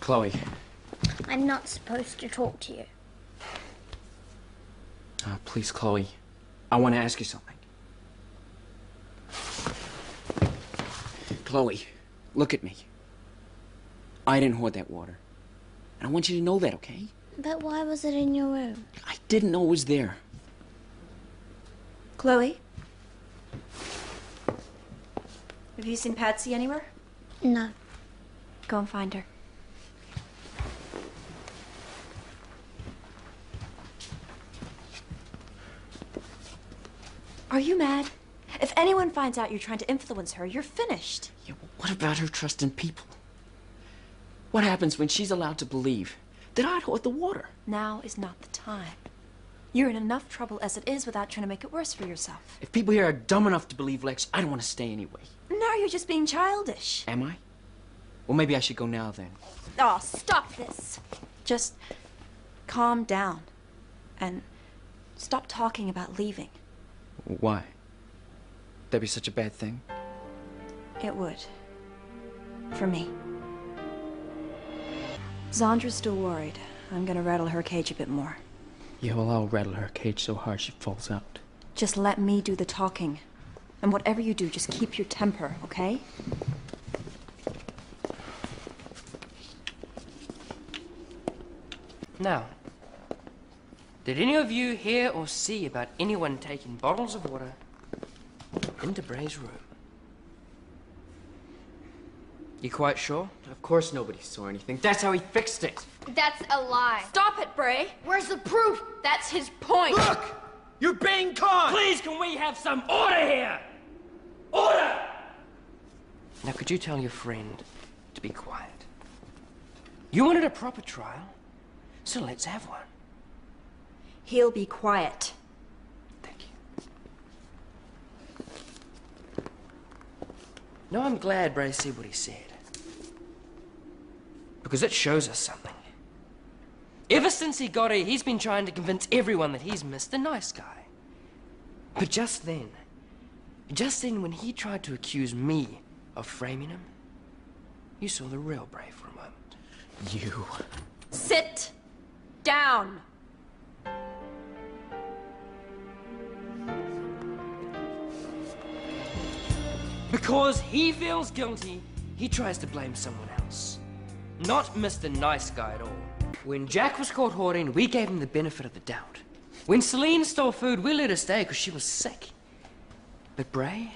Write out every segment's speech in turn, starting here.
Chloe. I'm not supposed to talk to you. Please, Chloe. I want to ask you something. Chloe, look at me. I didn't hoard that water. And I want you to know that, okay? But why was it in your room? I didn't know it was there. Chloe? Have you seen Patsy anywhere? No. Go and find her. Are you mad? If anyone finds out you're trying to influence her, you're finished. Yeah, but what about her trust in people? What happens when she's allowed to believe that I'd hoard the water? Now is not the time. You're in enough trouble as it is without trying to make it worse for yourself. If people here are dumb enough to believe Lex, I don't want to stay anyway. Now you're just being childish. Am I? Well, maybe I should go now then. Oh, stop this. Just calm down and stop talking about leaving. Why? That'd be such a bad thing? It would. For me. Zondra's still worried. I'm gonna rattle her cage a bit more. Yeah, well, I'll rattle her cage so hard she falls out. Just let me do the talking. And whatever you do, just keep your temper, okay? Now, did any of you hear or see about anyone taking bottles of water into Bray's room? You quite sure? Of course nobody saw anything. That's how he fixed it. That's a lie. Stop it, Bray! Where's the proof? That's his point. Look! You're being conned! Please, can we have some order here? Order! Now, could you tell your friend to be quiet? You wanted a proper trial, so let's have one. He'll be quiet. Thank you. No, I'm glad Bray said what he said. Because it shows us something. Ever since he got here, he's been trying to convince everyone that he's Mr. Nice Guy. But just then when he tried to accuse me of framing him, you saw the real Bray for a moment. You. Sit down. Because he feels guilty, he tries to blame someone else. Not Mr. Nice Guy at all. When Jack was caught hoarding, we gave him the benefit of the doubt. When Celine stole food, we let her stay because she was sick. But Bray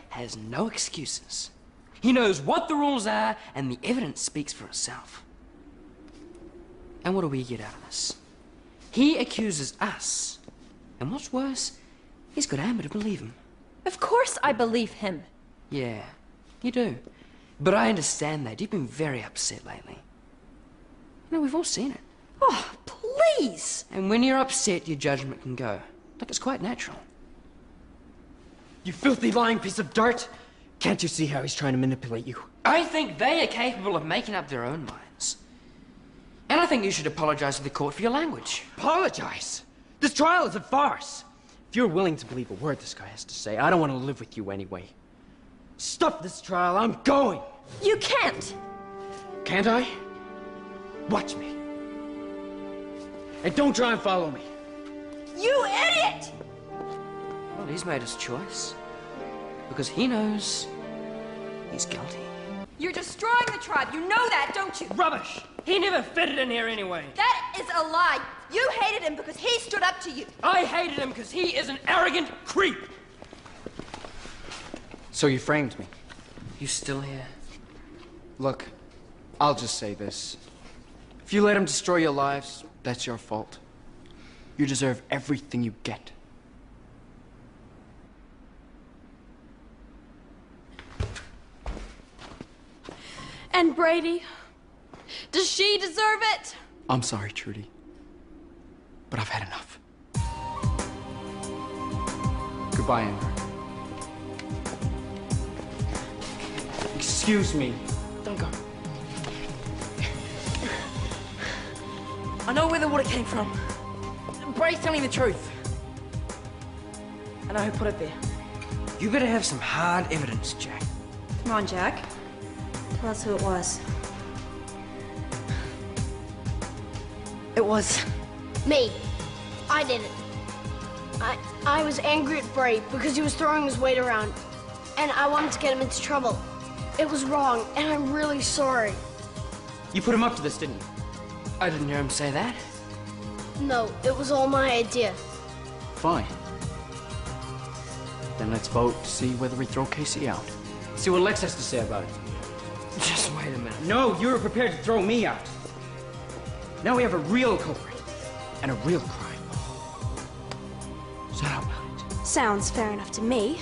has no excuses. He knows what the rules are, and the evidence speaks for itself. And what do we get out of this? He accuses us. And what's worse, he's got Amber to believe him. Of course I believe him. Yeah, you do. But I understand that. You've been very upset lately. You know, we've all seen it. Oh, please! And when you're upset, your judgment can go. Look, it's quite natural. You filthy lying piece of dirt! Can't you see how he's trying to manipulate you? I think they are capable of making up their own minds. And I think you should apologize to the court for your language. Apologize? This trial is a farce. If you're willing to believe a word this guy has to say, I don't want to live with you anyway. Stop this trial, I'm going! You can't! Can't I? Watch me. And don't try and follow me. You idiot! Well, he's made his choice. Because he knows he's guilty. You're destroying the tribe, you know that, don't you? Rubbish! He never fitted in here anyway. That is a lie. You hated him because he stood up to you. I hated him because he is an arrogant creep. So you framed me. You still here? Look, I'll just say this. If you let him destroy your lives, that's your fault. You deserve everything you get. And Brady? Does she deserve it? I'm sorry, Trudy. But I've had enough. Goodbye, Amber. Excuse me. Don't go. I know where the water came from. Bray's telling the truth. I know who put it there. You better have some hard evidence, Jack. Come on, Jack. Tell us who it was. It was... Me. I did it. I was angry at Bray because he was throwing his weight around, and I wanted to get him into trouble. It was wrong, and I'm really sorry. You put him up to this, didn't you? I didn't hear him say that. No, it was all my idea. Fine. Then let's vote to see whether we throw Casey out. See what Lex has to say about it. Just wait a minute. No, you were prepared to throw me out. Now we have a real culprit. And a real crime. So how about it? Sounds fair enough to me.